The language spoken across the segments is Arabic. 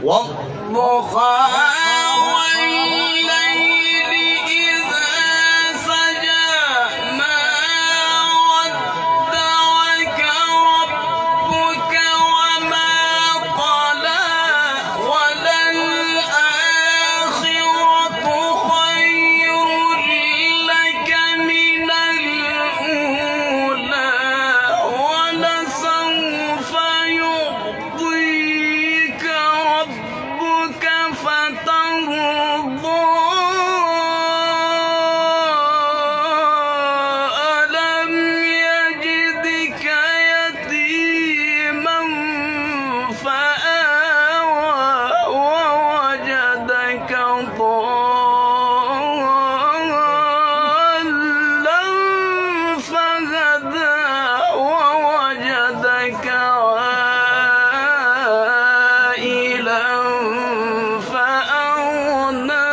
والضحى والليل إذا سجى ما ودعك ربك وما قلى وللآخرة خير لك من الأولى ولسوف يعطيك ربك فترضى ألم يجدك يتيما فآوى ووجدك ضالا فهدى ووجدك عائلا فأغنى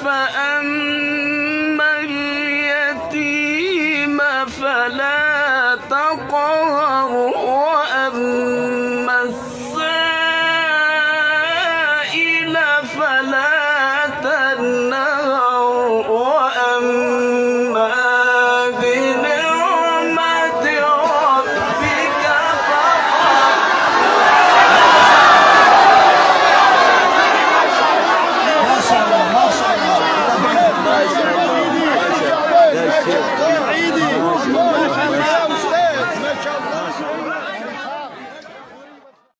فأما اليتيم فلا تقهر وأما السائل فلا تنهر وأما